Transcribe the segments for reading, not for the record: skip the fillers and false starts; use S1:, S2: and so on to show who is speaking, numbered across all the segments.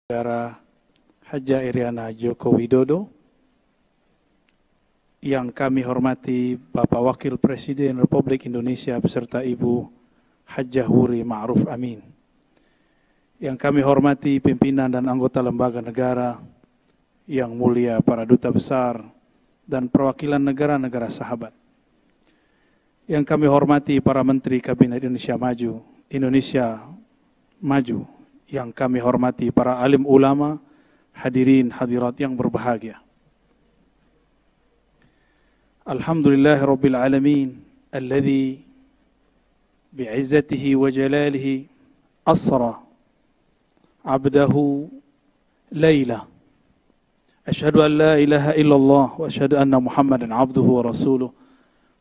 S1: Negara Haja Iriana Joko Widodo, yang kami hormati Bapak Wakil Presiden Republik Indonesia beserta Ibu Hajah Wuri Ma'ruf Amin, yang kami hormati pimpinan dan anggota lembaga negara yang mulia, para duta besar dan perwakilan negara-negara sahabat, yang kami hormati para Menteri Kabinet Indonesia Maju, yang kami hormati para alim ulama, hadirin hadirat yang berbahagia. Alhamdulillahirabbil alamin alladzi bi'izzatihi wa jalalihi asra 'abdahu laila. Asyhadu an la ilaha illallah wa asyhadu anna Muhammadan 'abduhu wa rasuluh.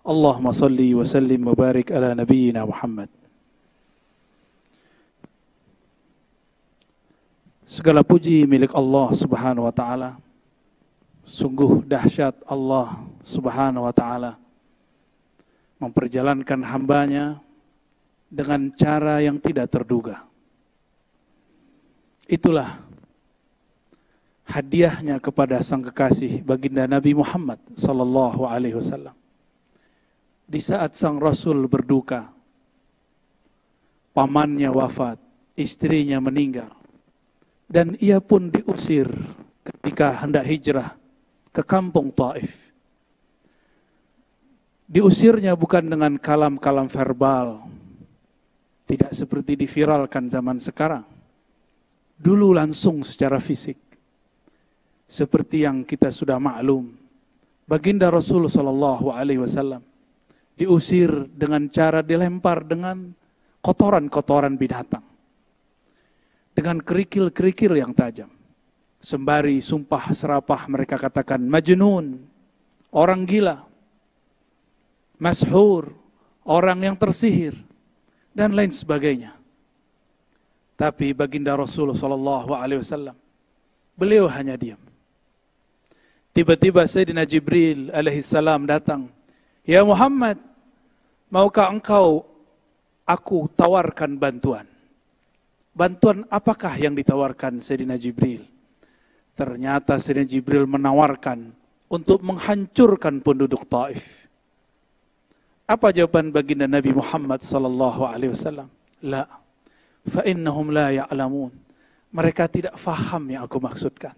S1: Allahumma salli wa sallim wa barik ala nabiyyina Muhammad. Segala puji milik Allah Subhanahu wa ta'ala. Sungguh dahsyat Allah Subhanahu wa ta'ala memperjalankan hambanya dengan cara yang tidak terduga. Itulah hadiahnya kepada sang kekasih baginda Nabi Muhammad sallallahu alaihi wasallam. Di saat sang Rasul berduka, pamannya wafat, istrinya meninggal, dan ia pun diusir ketika hendak hijrah ke kampung Taif. Diusirnya bukan dengan kalam-kalam verbal, tidak seperti diviralkan zaman sekarang. Dulu langsung secara fisik. Seperti yang kita sudah maklum, baginda Rasul sallallahu alaihi wasallam diusir dengan cara dilempar dengan kotoran-kotoran binatang, dengan kerikil-kerikil yang tajam. Sembari sumpah serapah mereka katakan majnun, orang gila, mashhur, orang yang tersihir, dan lain sebagainya. Tapi baginda Rasulullah SAW, beliau hanya diam. Tiba-tiba Sayyidina Jibril alaihissalam datang. Ya Muhammad, maukah engkau aku tawarkan bantuan? Bantuan apakah yang ditawarkan Sayyidina Jibril? Ternyata Sayyidina Jibril menawarkan untuk menghancurkan penduduk Taif. Apa jawaban baginda Nabi Muhammad sallallahu alaihi wasallam? La, fa innahum la ya'lamun. Mereka tidak faham yang aku maksudkan.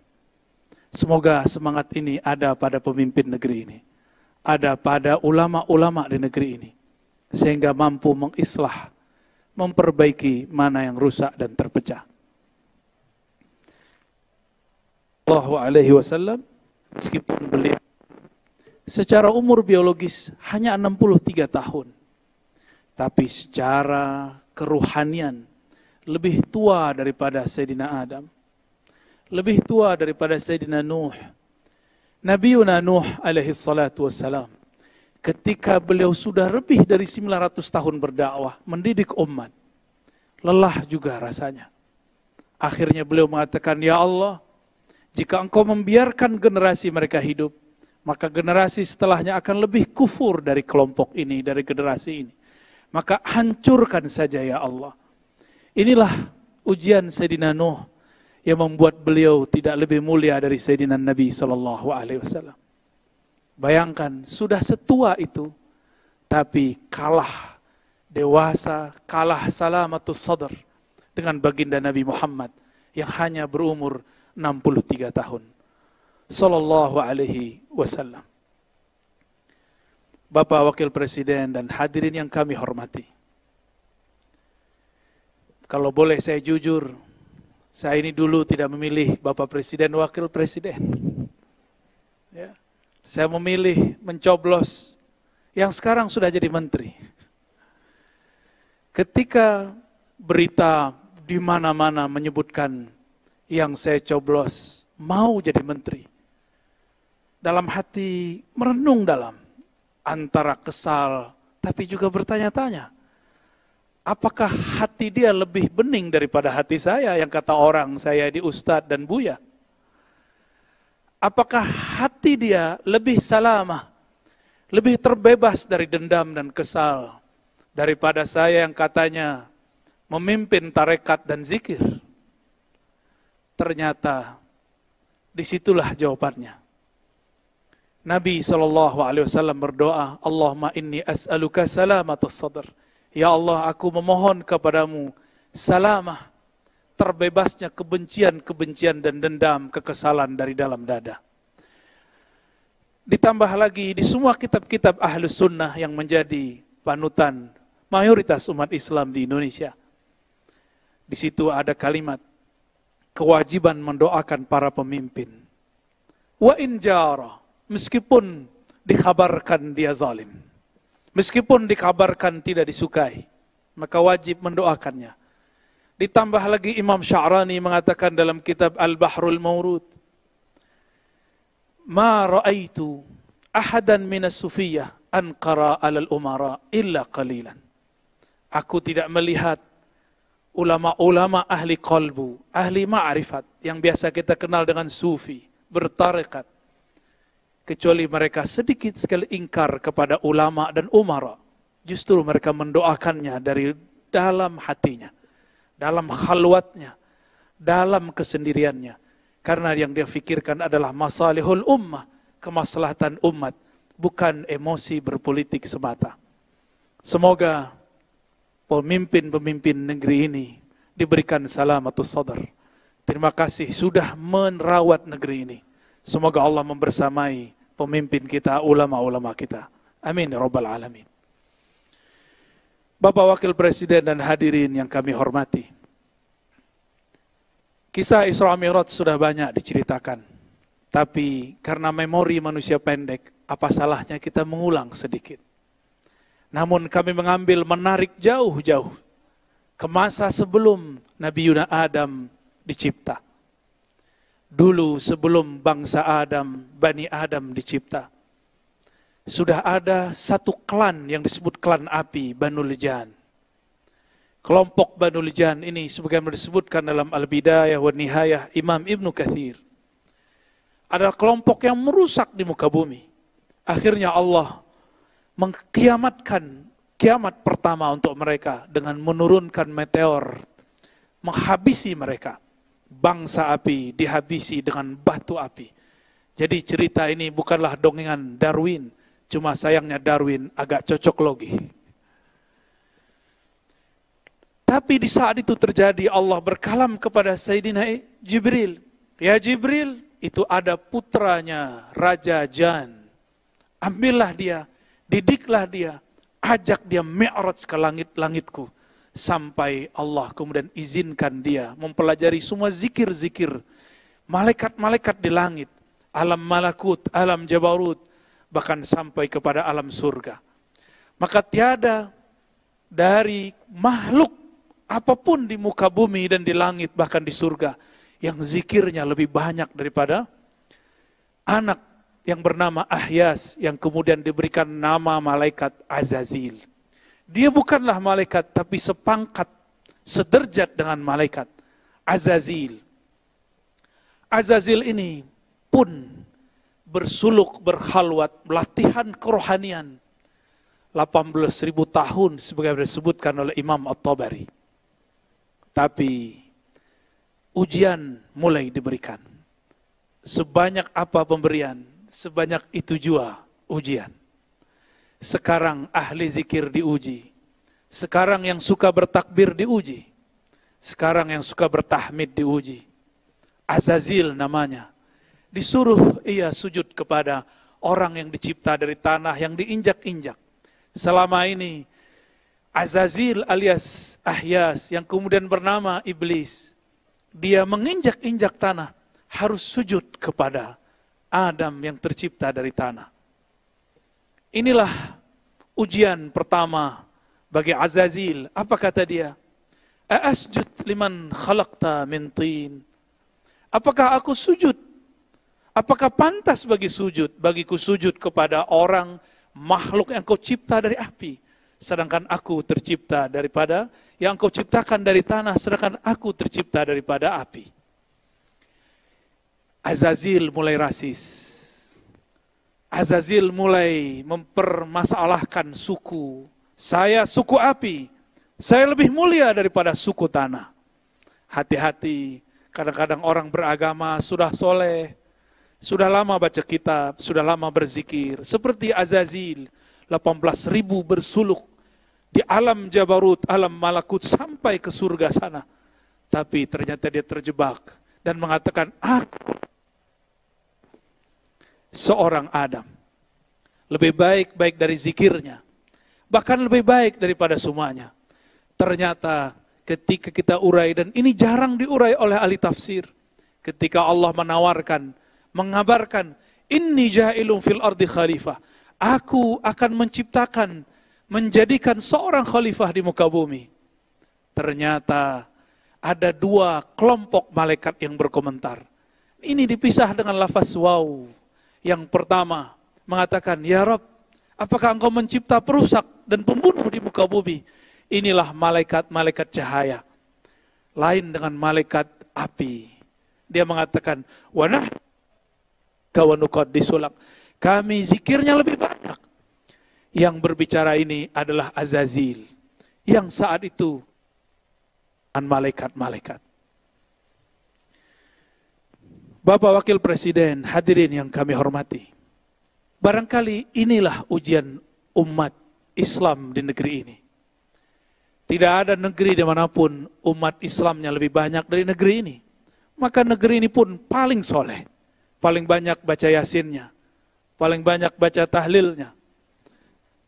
S1: Semoga semangat ini ada pada pemimpin negeri ini, ada pada ulama-ulama di negeri ini, sehingga mampu mengislah, memperbaiki mana yang rusak dan terpecah. Sallallahu alaihi wasallam, meskipun beliau secara umur biologis hanya 63 tahun, tapi secara keruhanian lebih tua daripada Sayyidina Adam, lebih tua daripada Sayyidina Nuh. Nabiuna Nuh alaihi salatu wassalam, ketika beliau sudah lebih dari 900 tahun berdakwah, mendidik umat, lelah juga rasanya. Akhirnya beliau mengatakan, ya Allah, jika engkau membiarkan generasi mereka hidup, maka generasi setelahnya akan lebih kufur dari kelompok ini, dari generasi ini. Maka hancurkan saja ya Allah. Inilah ujian Sayyidina Nuh yang membuat beliau tidak lebih mulia dari Sayyidina Nabi SAW. Bayangkan, sudah setua itu, tapi kalah dewasa, kalah salamatus sadr dengan baginda Nabi Muhammad yang hanya berumur 63 tahun. Sallallahu alaihi wasallam. Bapak Wakil Presiden dan hadirin yang kami hormati. Kalau boleh saya jujur, saya ini dulu tidak memilih Bapak Presiden, Wakil Presiden. Ya. Saya memilih mencoblos yang sekarang sudah jadi menteri. Ketika berita di mana-mana menyebutkan yang saya coblos mau jadi menteri, dalam hati merenung dalam, antara kesal tapi juga bertanya-tanya, apakah hati dia lebih bening daripada hati saya yang kata orang saya di Ustadz dan Buya? Apakah hati dia lebih salamah, lebih terbebas dari dendam dan kesal daripada saya yang katanya memimpin tarekat dan zikir? Ternyata disitulah jawabannya. Nabi SAW berdoa, Allahumma inni as'aluka salamatas sadr. Ya Allah, aku memohon kepadamu salamah, terbebasnya kebencian-kebencian dan dendam, kekesalan dari dalam dada. Ditambah lagi di semua kitab-kitab Ahlus Sunnah yang menjadi panutan mayoritas umat Islam di Indonesia. Di situ ada kalimat kewajiban mendoakan para pemimpin. Wa in jara, meskipun dikabarkan dia zalim, meskipun dikabarkan tidak disukai, maka wajib mendoakannya. Ditambah lagi Imam Sya'rani mengatakan dalam kitab Al-Bahrul Mawrud, ma ra'aitu ahadan minas sufiyah anqara alal umara illa qalilan. Aku tidak melihat ulama-ulama ahli qalbu, ahli ma'rifat, yang biasa kita kenal dengan sufi, bertarekat, kecuali mereka sedikit sekali ingkar kepada ulama dan umara. Justru mereka mendoakannya dari dalam hatinya, dalam khalwatnya, dalam kesendiriannya. Karena yang dia fikirkan adalah masalihul ummah, kemaslahatan umat, bukan emosi berpolitik semata. Semoga pemimpin-pemimpin negeri ini diberikan salamatus sadar. Terima kasih sudah merawat negeri ini. Semoga Allah membersamai pemimpin kita, ulama-ulama kita. Amin ya rabbal alamin. Bapak Wakil Presiden dan hadirin yang kami hormati, kisah Isra Mi'raj sudah banyak diceritakan. Tapi karena memori manusia pendek, apa salahnya kita mengulang sedikit. Namun kami mengambil menarik jauh-jauh ke masa sebelum Nabi Yuna Adam dicipta. Dulu sebelum bangsa Adam, Bani Adam dicipta, sudah ada satu klan yang disebut klan api, Banu Lijan. Kelompok Banu Lijan ini sebagaimana disebutkan dalam Al-Bidayah wa Nihayah Imam Ibnu Katsir, adalah kelompok yang merusak di muka bumi. Akhirnya Allah mengkiamatkan kiamat pertama untuk mereka dengan menurunkan meteor, menghabisi mereka. Bangsa api dihabisi dengan batu api. Jadi cerita ini bukanlah dongengan Darwin, cuma sayangnya Darwin agak cocok logi. Tapi di saat itu terjadi, Allah berkalam kepada Sayyidina Jibril. Ya Jibril, itu ada putranya Raja Jan. Ambillah dia, didiklah dia, ajak dia mi'raj ke langit-langitku. Sampai Allah kemudian izinkan dia mempelajari semua zikir-zikir malaikat-malaikat di langit, alam malakut, alam jabarut, bahkan sampai kepada alam surga. Maka tiada dari makhluk apapun di muka bumi dan di langit, bahkan di surga, yang zikirnya lebih banyak daripada anak yang bernama Ahyas, yang kemudian diberikan nama malaikat Azazil. Dia bukanlah malaikat, tapi sepangkat, sederjat dengan malaikat Azazil. Azazil ini pun bersuluk, berkhalwat, latihan kerohanian 18.000 tahun sebagaimana disebutkan oleh Imam At-Tabari. Tapi ujian mulai diberikan. Sebanyak apa pemberian, sebanyak itu jua ujian. Sekarang ahli zikir diuji. Sekarang yang suka bertakbir diuji. Sekarang yang suka bertahmid diuji. Azazil namanya. Disuruh ia sujud kepada orang yang dicipta dari tanah yang diinjak-injak. Selama ini Azazil alias Ahyas yang kemudian bernama Iblis, dia menginjak-injak tanah, harus sujud kepada Adam yang tercipta dari tanah. Inilah ujian pertama bagi Azazil. Apa kata dia? Asjud liman khalaqta min tin. Apakah aku sujud? Apakah pantas bagiku sujud kepada orang makhluk yang kau cipta dari api, sedangkan aku tercipta daripada yang kau ciptakan dari tanah, sedangkan aku tercipta daripada api. Azazil mulai rasis. Azazil mulai mempermasalahkan suku. Saya suku api, saya lebih mulia daripada suku tanah. Hati-hati, Kadang-kadang orang beragama sudah soleh, sudah lama baca kitab, sudah lama berzikir. Seperti Azazil, 18.000 bersuluk di alam Jabarut, alam Malakut sampai ke surga sana. Tapi ternyata dia terjebak dan mengatakan, aku seorang Adam. Lebih baik dari zikirnya. Bahkan lebih baik daripada semuanya. Ternyata ketika kita urai, dan ini jarang diurai oleh ahli tafsir. Ketika Allah menawarkan, mengabarkan, inni ja'ilun fil ardi khalifah. Aku akan menciptakan, menjadikan seorang khalifah di muka bumi. Ternyata ada dua kelompok malaikat yang berkomentar. Ini dipisah dengan lafaz wow. Yang pertama mengatakan, ya Rabb, apakah engkau mencipta perusak dan pembunuh di muka bumi? Inilah malaikat-malaikat cahaya. Lain dengan malaikat api. Dia mengatakan, wanah kawanukot disulak. Kami zikirnya lebih banyak. Yang berbicara ini adalah Azazil. Yang saat itu dengan malaikat-malaikat. Bapak Wakil Presiden, hadirin yang kami hormati. Barangkali inilah ujian umat Islam di negeri ini. Tidak ada negeri dimanapun umat Islamnya lebih banyak dari negeri ini. Maka negeri ini pun paling soleh. Paling banyak baca yasinnya. Paling banyak baca tahlilnya.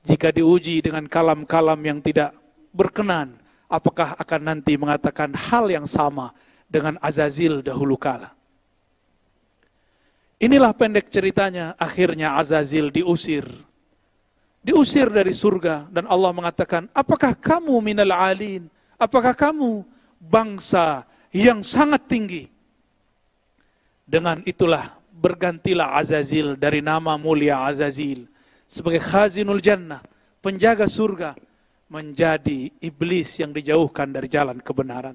S1: Jika diuji dengan kalam-kalam yang tidak berkenan, apakah akan nanti mengatakan hal yang sama dengan Azazil dahulu kala? Inilah pendek ceritanya, akhirnya Azazil diusir. Diusir dari surga, dan Allah mengatakan, apakah kamu minal alin? Apakah kamu bangsa yang sangat tinggi? Dengan itulah bergantilah Azazil dari nama mulia Azazil sebagai khazinul jannah, penjaga surga, menjadi iblis yang dijauhkan dari jalan kebenaran.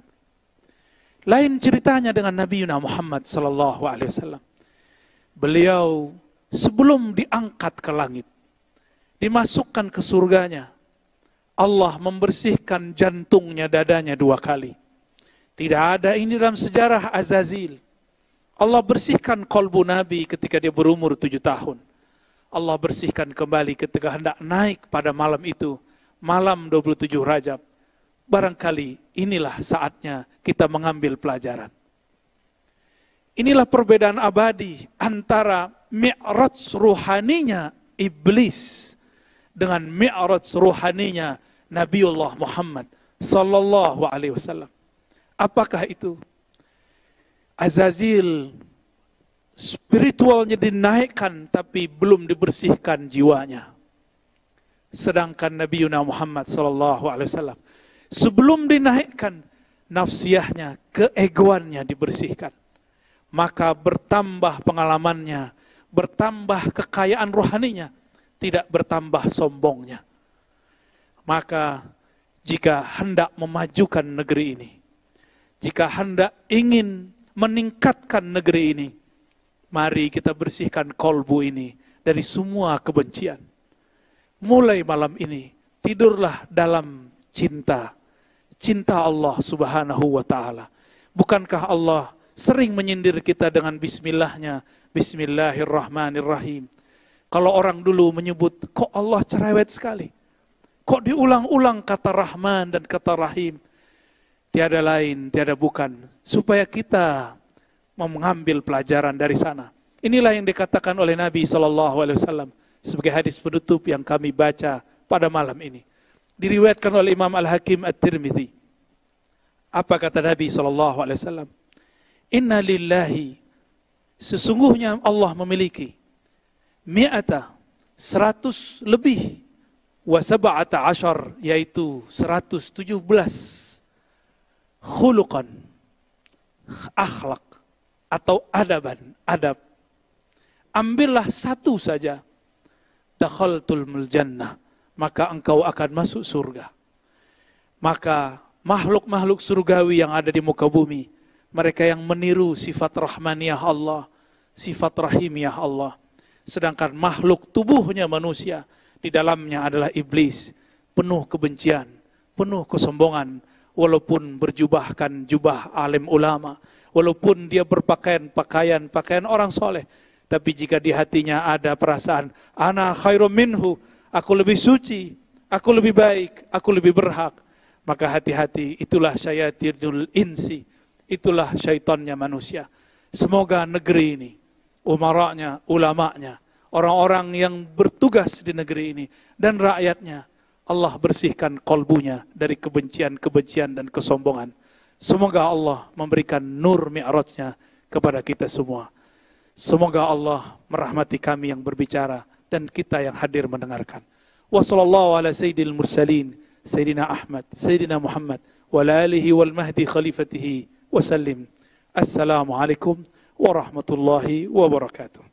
S1: Lain ceritanya dengan Nabi Muhammad SAW. Beliau sebelum diangkat ke langit, dimasukkan ke surganya, Allah membersihkan jantungnya, dadanya 2 kali. Tidak ada ini dalam sejarah Azazil. Allah bersihkan kolbu Nabi ketika dia berumur 7 tahun. Allah bersihkan kembali ketika hendak naik pada malam itu, malam 27 Rajab. Barangkali inilah saatnya kita mengambil pelajaran. Inilah perbedaan abadi antara mi'raj ruhaninya iblis dengan mi'raj ruhaninya Nabiullah Muhammad sallallahu alaihi wasallam. Apakah itu? Azazil spiritualnya dinaikkan tapi belum dibersihkan jiwanya. Sedangkan Nabi Muhammad sallallahu alaihi wasallam sebelum dinaikkan, nafsiyahnya, keegoannya dibersihkan. Maka bertambah pengalamannya, bertambah kekayaan rohaninya, tidak bertambah sombongnya. Maka jika hendak memajukan negeri ini, jika hendak ingin meningkatkan negeri ini, mari kita bersihkan kolbu ini dari semua kebencian. Mulai malam ini, tidurlah dalam cinta. Cinta Allah subhanahu wa ta'ala. Bukankah Allah sering menyindir kita dengan bismillahnya, bismillahirrahmanirrahim. Kalau orang dulu menyebut, kok Allah cerewet sekali, kok diulang-ulang kata Rahman dan kata Rahim. Tiada lain, tiada bukan, supaya kita mengambil pelajaran dari sana. Inilah yang dikatakan oleh Nabi SAW sebagai hadis penutup yang kami baca pada malam ini. Diriwayatkan oleh Imam Al-Hakim At-Tirmidzi. Apa kata Nabi SAW? Inna lillahi, sesungguhnya Allah memiliki 100 lebih wa sab'ata asyar, yaitu 117 khuluqan, akhlak atau adab. Ambillah satu saja, dakhaltul jannah, maka engkau akan masuk surga. Maka makhluk-makhluk surgawi yang ada di muka bumi, mereka yang meniru sifat rahmaniyah Allah, sifat rahimiyah Allah. Sedangkan makhluk tubuhnya manusia, di dalamnya adalah iblis, penuh kebencian, penuh kesombongan, walaupun berjubahkan jubah alim ulama, walaupun dia berpakaian pakaian orang soleh, tapi jika di hatinya ada perasaan ana khairum minhu, aku lebih suci, aku lebih baik, aku lebih berhak, maka hati-hati, itulah syayatinul insi, itulah syaitannya manusia. Semoga negeri ini, umaranya, ulamanya, orang-orang yang bertugas di negeri ini dan rakyatnya, Allah bersihkan kolbunya dari kebencian-kebencian dan kesombongan. Semoga Allah memberikan nur mi'rajnya kepada kita semua. Semoga Allah merahmati kami yang berbicara dan kita yang hadir mendengarkan. Wa sallallahu ala sayyidil mursalin, Sayyidina Ahmad, Sayyidina Muhammad, wa ala alihi wal mahdi khalifatihi wa sallim. Assalamualaikum warahmatullahi wabarakatuh.